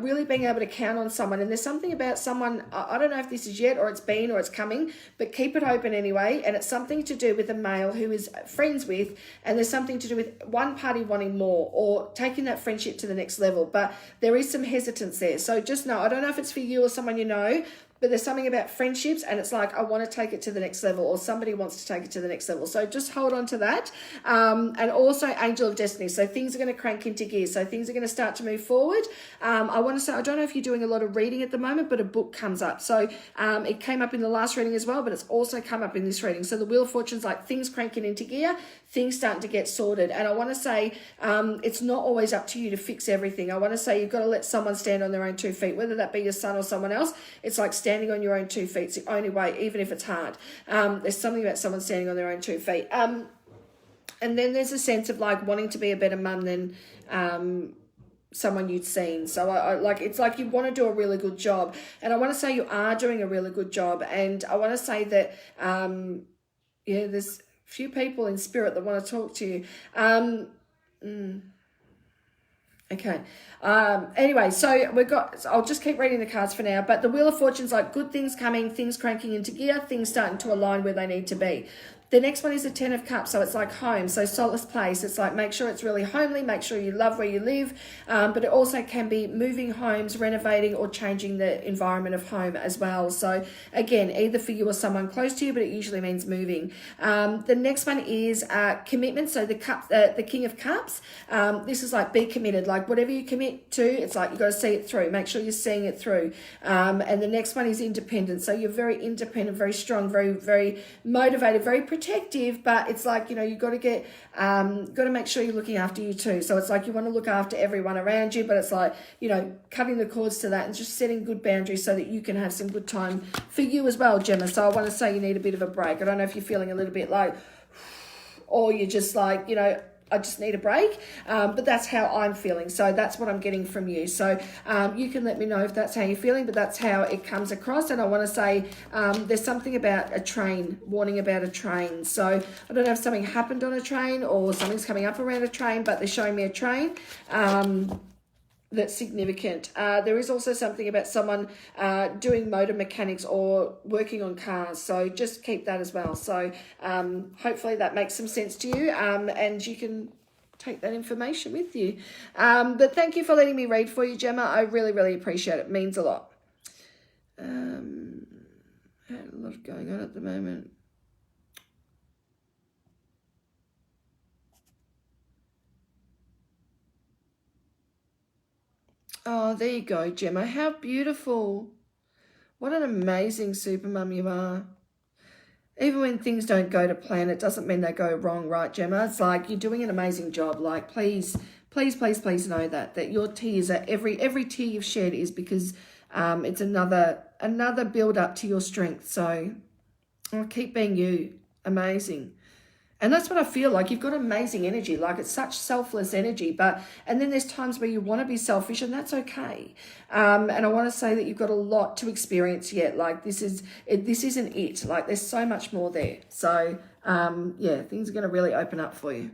really being able to count on someone. And there's something about someone, I don't know if this is yet or it's been or it's coming, but keep it open anyway. And it's something to do with a male who is friends with, and there's something to do with one party wanting more or taking that friendship to the next level, but there is some hesitance there. So just know, I don't know if it's for you or someone you know, but there's something about friendships and it's like, I want to take it to the next level, or somebody wants to take it to the next level. So just hold on to that. And also Angel of Destiny. So things are going to crank into gear. So things are going to start to move forward. I want to say, I don't know if you're doing a lot of reading at the moment, but a book comes up. So it came up in the last reading as well, but it's also come up in this reading. So the Wheel of Fortune's like things cranking into gear, things starting to get sorted. And I want to say, it's not always up to you to fix everything. I want to say you've got to let someone stand on their own 2 feet, whether that be your son or someone else. It's like standing on your own 2 feet. It's the only way, even if it's hard. There's something about someone standing on their own 2 feet. And then there's a sense of like wanting to be a better mum than someone you'd seen. So I like, it's like you want to do a really good job, and I want to say you are doing a really good job. And I want to say that there's a few people in spirit that want to talk to you. Okay. Anyway, so I'll just keep reading the cards for now, but the Wheel of Fortune's like good things coming, things cranking into gear, things starting to align where they need to be. The next one is the 10 of Cups, so it's like home, so solace place. It's like make sure it's really homely, make sure you love where you live, but it also can be moving homes, renovating, or changing the environment of home as well. So again, either for you or someone close to you, but it usually means moving. The next one is commitment, so the King of Cups. This is like be committed, like whatever you commit to, it's like you got to see it through, make sure you're seeing it through. And the next one is independence, so you're very independent, very strong, very, very motivated, very protective, but it's like, you've got to make sure you're looking after you too. So it's like you want to look after everyone around you, but it's like, cutting the cords to that and just setting good boundaries so that you can have some good time for you as well, Gemma. So I want to say you need a bit of a break. I don't know if you're feeling a little bit like, or you're just like, I just need a break, but that's how I'm feeling. So that's what I'm getting from you. So you can let me know if that's how you're feeling, but that's how it comes across. And I want to say there's something about a train, warning about a train. So I don't know if something happened on a train or something's coming up around a train, but they're showing me a train. That's significant. There is also something about someone doing motor mechanics or working on cars. So just keep that as well. So hopefully that makes some sense to you, and you can take that information with you. But thank you for letting me read for you, Gemma. I really, really appreciate it. It means a lot. I had a lot going on at the moment. Oh, there you go, Gemma. How beautiful. What an amazing super mum you are. Even when things don't go to plan, it doesn't mean they go wrong, right, Gemma? It's like you're doing an amazing job. Like, please, please, please, please know that your tears are every tear you've shed is because it's another build up to your strength. So keep being you. Amazing. And that's what I feel like. You've got amazing energy. Like, it's such selfless energy. And then there's times where you want to be selfish, and that's okay. And I want to say that you've got a lot to experience yet. Like, this isn't it. Like, there's so much more there. So, yeah, things are going to really open up for you.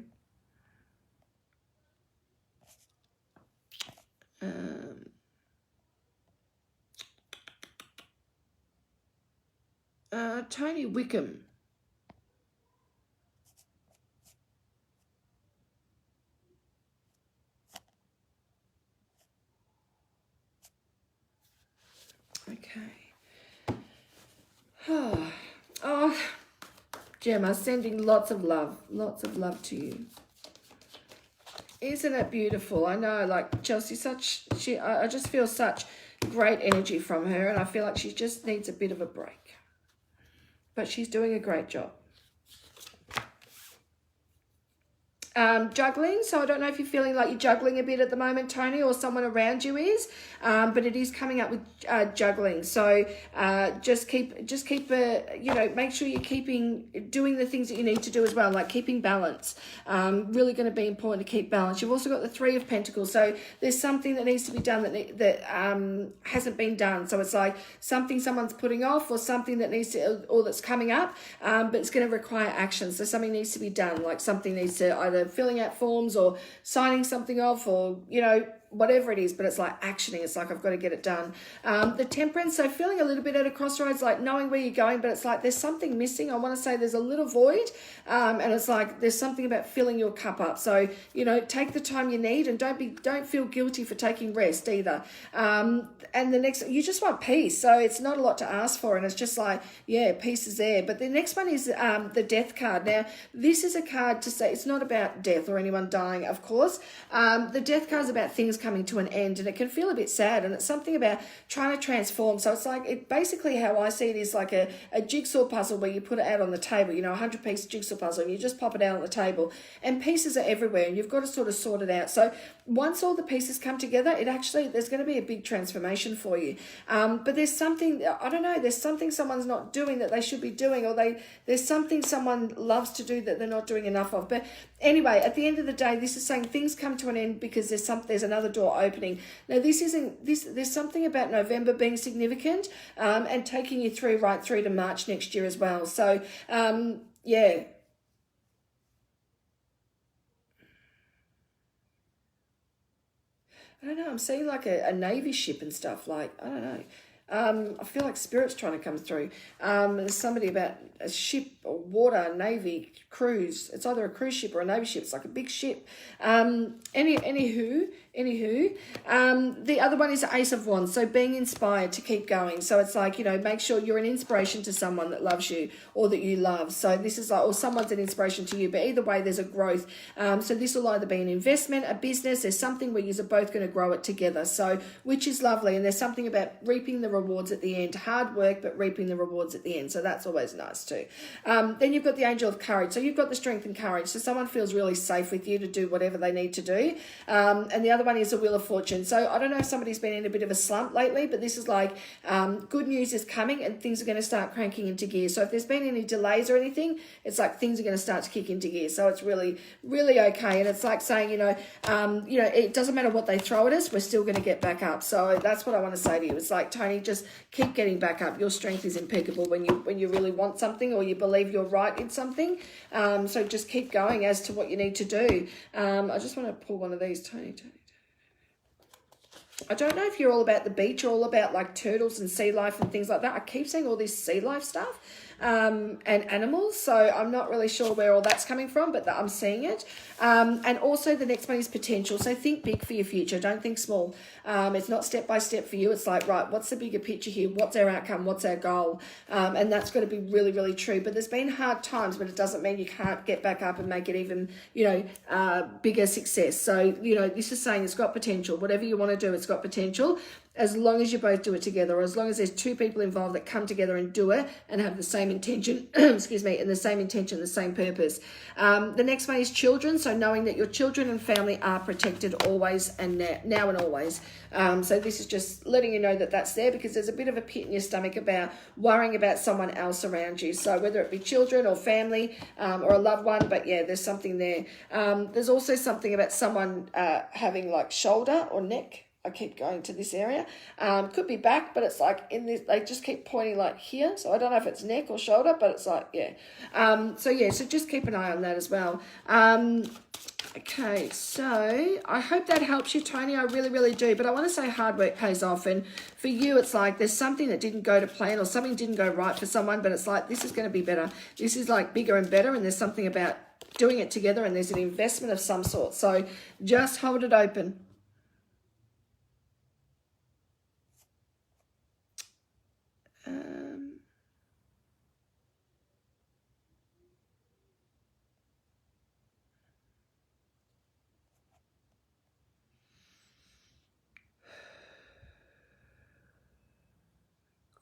Tony Wickham. Okay. Oh, Gemma, sending lots of love to you. Isn't it beautiful? I know, like Chelsea, I just feel such great energy from her, and I feel like she just needs a bit of a break. But she's doing a great job. Juggling, so I don't know if you're feeling like you're juggling a bit at the moment, Tony, or someone around you is, but it is coming up with juggling. So just keep make sure you're doing the things that you need to do as well, like keeping balance. Really going to be important to keep balance. You've also got the Three of Pentacles, so there's something that needs to be done that hasn't been done. So it's like something someone's putting off, or something that needs to, or that's coming up, but it's going to require action. So something needs to be done, like something needs to either filling out forms or signing something off, or whatever it is, but it's like actioning. It's like, I've got to get it done. The Temperance, so feeling a little bit at a crossroads, like knowing where you're going, but it's like there's something missing. I want to say there's a little void, and it's like there's something about filling your cup up. So take the time you need, and don't feel guilty for taking rest either. And the next, you just want peace, so it's not a lot to ask for, and it's just like, yeah, peace is there. But the next one is the Death card. Now this is a card to say it's not about death or anyone dying, of course. The Death card is about things coming to an end, and it can feel a bit sad, and it's something about trying to transform. So it's like, basically how I see it is like a jigsaw puzzle where you put it out on the table, 100-piece jigsaw puzzle, and you just pop it out on the table, and pieces are everywhere, and you've got to sort of sort it out. So once all the pieces come together, there's going to be a big transformation for you. But there's something, I don't know, there's something someone's not doing that they should be doing, or there's something someone loves to do that they're not doing enough of. But anyway, at the end of the day, this is saying things come to an end because there's another door opening. Now there's something about November being significant, and taking you right through to March next year as well. So yeah. I don't know, I'm seeing like a Navy ship and stuff, like, I don't know. I feel like Spirit's trying to come through. There's somebody about a ship, or water, Navy, cruise. It's either a cruise ship or a Navy ship. It's like a big ship. Anywho, the other one is the Ace of Wands. So being inspired to keep going. So it's like, make sure you're an inspiration to someone that loves you or that you love. So this is like, or someone's an inspiration to you. But either way, there's a growth. So this will either be an investment, a business. There's something where you're both going to grow it together. So, which is lovely. And there's something about reaping the rewards at the end. Hard work, but reaping the rewards at the end. So that's always nice too. Then you've got the angel of courage. So you've got the strength and courage. So someone feels really safe with you to do whatever they need to do. And the other one is the wheel of fortune. So I don't know if somebody's been in a bit of a slump lately, but this is like good news is coming and things are going to start cranking into gear. So if there's been any delays or anything, it's like things are going to start to kick into gear. So it's really, really okay. And it's like saying, it doesn't matter what they throw at us, we're still going to get back up. So that's what I want to say to you. It's like, Tony, just keep getting back up. Your strength is impeccable when you really want something or you believe you're right in something. So just keep going as to what you need to do. I just want to pull one of these, Tony. I don't know if you're all about the beach or all about like turtles and sea life and things like that. I keep seeing all this sea life stuff and animals. So I'm not really sure where all that's coming from, but I'm seeing it. And also the next one is potential. So think big for your future. Don't think small. It's not step by step for you. It's like, right, what's the bigger picture here? What's our outcome? What's our goal? And that's got to be really, really true. But there's been hard times, but it doesn't mean you can't get back up and make it even, bigger success. So, this is saying it's got potential. Whatever you want to do, it's got potential. As long as you both do it together, or as long as there's two people involved that come together and do it and have the same intention, excuse me, and the same intention, the same purpose. The next one is children. So knowing that your children and family are protected always and now and always. So this is just letting you know that that's there, because there's a bit of a pit in your stomach about worrying about someone else around you. So whether it be children or family or a loved one, but yeah, there's something there. There's also something about someone having like shoulder or neck. I keep going to this area. Could be back, but it's like in this, they just keep pointing like here. So I don't know if it's neck or shoulder, but it's like, yeah. So just keep an eye on that as well. Okay, so I hope that helps you, Tony. I really, really do. But I want to say hard work pays off. And for you, it's like there's something that didn't go to plan or something didn't go right for someone, but it's like this is going to be better. This is like bigger and better, and there's something about doing it together, and there's an investment of some sort. So just hold it open.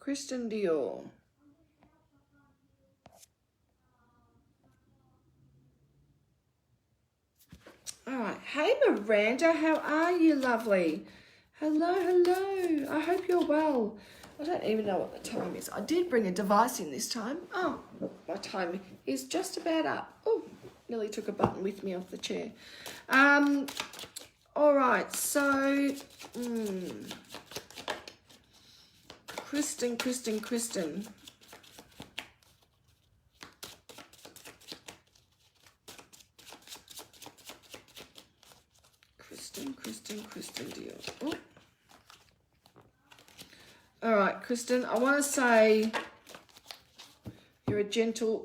Kristen Dior. All right. Hey, Miranda, how are you, lovely? Hello. I hope you're well. I don't even know what the time is. I did bring a device in this time. Oh, my time is just about up. Oh, nearly took a button with me off the chair. All right. So, Kristen. Kristen. Deal. Oh. All right, Kristen, I want to say you're a gentle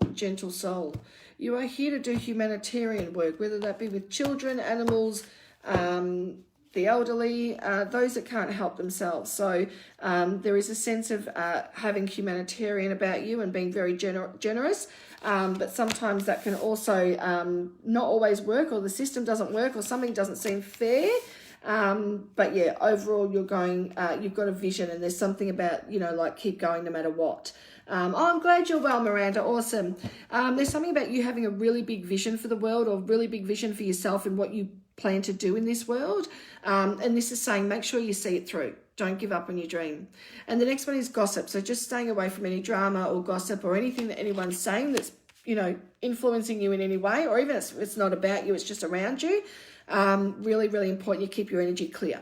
soul. You are here to do humanitarian work, whether that be with children, animals, the elderly, those that can't help themselves. So there is a sense of having humanitarian about you and being very generous, but sometimes that can also not always work, or the system doesn't work, or something doesn't seem fair. But yeah, overall you've got a vision, and there's something about, like keep going no matter what. I'm glad you're well, Miranda. Awesome. There's something about you having a really big vision for the world, or really big vision for yourself and what you plan to do in this world. And this is saying, make sure you see it through. Don't give up on your dream. And the next one is gossip. So just staying away from any drama or gossip or anything that anyone's saying that's, influencing you in any way, or even it's not about you, it's just around you. Really, really important you keep your energy clear.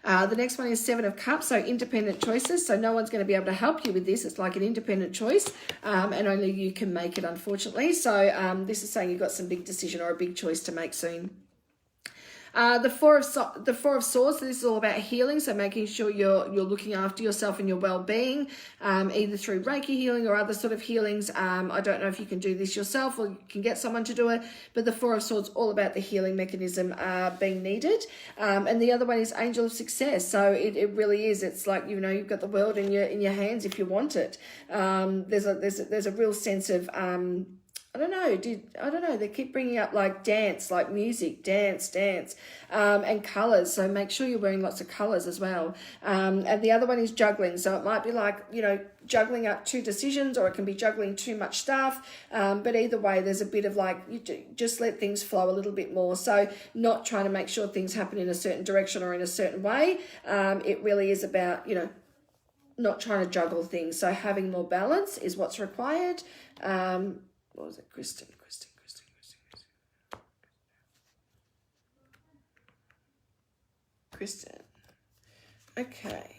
The next one is 7 of Cups, so independent choices. So no one's going to be able to help you with this. It's like an independent choice, and only you can make it, unfortunately. So this is saying you've got some big decision or a big choice to make soon. The four of Swords. So this is all about healing. So making sure you're looking after yourself and your well-being, either through Reiki healing or other sort of healings. I don't know if you can do this yourself or you can get someone to do it, but the Four of Swords all about the healing mechanism being needed. And the other one is Angel of Success. So it really is. It's like, you've got the world in your hands if you want it. There's a real sense of I don't know, they keep bringing up like dance, like music, dance, and colours. So make sure you're wearing lots of colours as well. And the other one is juggling. So it might be like, juggling up 2 decisions, or it can be juggling too much stuff. But either way, there's a bit of like, just let things flow a little bit more. So not trying to make sure things happen in a certain direction or in a certain way. It really is about, not trying to juggle things. So having more balance is what's required. What was it? Kristen. Okay.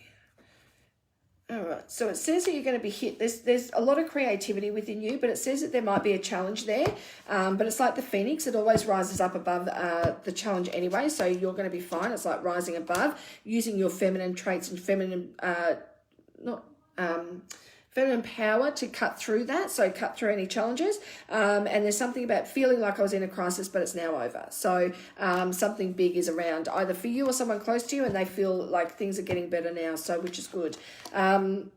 All right. So it says that you're going to be hit. There's a lot of creativity within you, but it says that there might be a challenge there. But it's like the phoenix. It always rises up above the challenge anyway. So you're going to be fine. It's like rising above, using your feminine traits and feminine power to cut through that, so cut through any challenges. And there's something about feeling like I was in a crisis, but it's now over. So something big is around, either for you or someone close to you, and they feel like things are getting better now, so which is good. All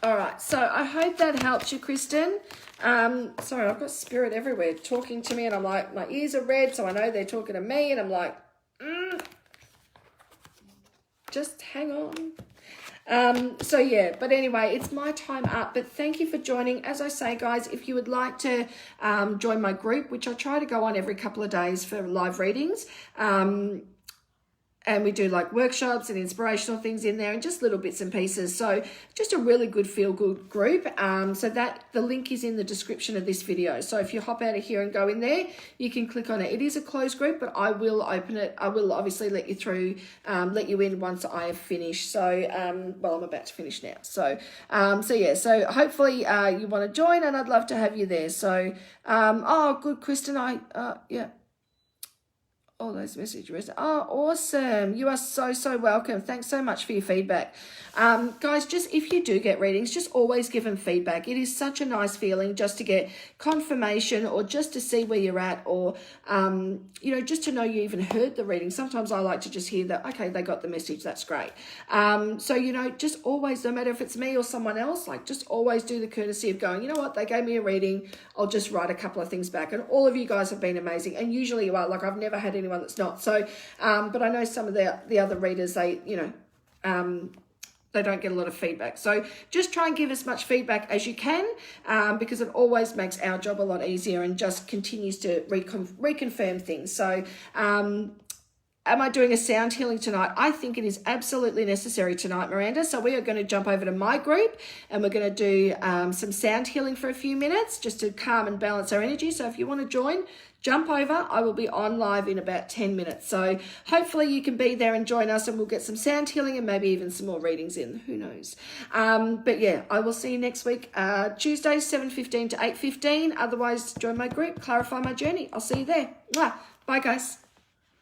right, so I hope that helps you, Kristen. Sorry, I've got spirit everywhere talking to me, and I'm like, my ears are red, so I know they're talking to me, and I'm like, just hang on. So yeah, but anyway, it's my time up, but thank you for joining. As I say, guys, if you would like to join my group, which I try to go on every couple of days for live readings, and we do like workshops and inspirational things in there and just little bits and pieces. So just a really good feel-good group. So that the link is in the description of this video. So if you hop out of here and go in there, you can click on it. It is a closed group, but I will open it. I will obviously let you through, let you in once I have finished. So, well, I'm about to finish now. So yeah, so hopefully you want to join, and I'd love to have you there. So, oh, good, Kristen. Yeah. All those messages. Oh, awesome. You are so welcome. Thanks so much for your feedback. Guys, just if you do get readings, just always give them feedback. It is such a nice feeling just to get confirmation, or just to see where you're at, or, just to know you even heard the reading. Sometimes I like to just hear that, okay, they got the message. That's great. So, just always, no matter if it's me or someone else, like just always do the courtesy of going, you know what, they gave me a reading. I'll just write a couple of things back. And all of you guys have been amazing. And usually you are. Like, I've never had anyone that's not. So, but I know some of the other readers, they don't get a lot of feedback. So just try and give as much feedback as you can, because it always makes our job a lot easier and just continues to reconfirm things. So, am I doing a sound healing tonight? I think it is absolutely necessary tonight, Miranda. So we are going to jump over to my group, and we're going to do some sound healing for a few minutes just to calm and balance our energy. So if you want to join, jump over. I will be on live in about 10 minutes. So hopefully you can be there and join us, and we'll get some sound healing and maybe even some more readings in. Who knows? But yeah, I will see you next week, Tuesday, 7:15 to 8:15. Otherwise, join my group, Clarify My Journey. I'll see you there. Mwah. Bye, guys.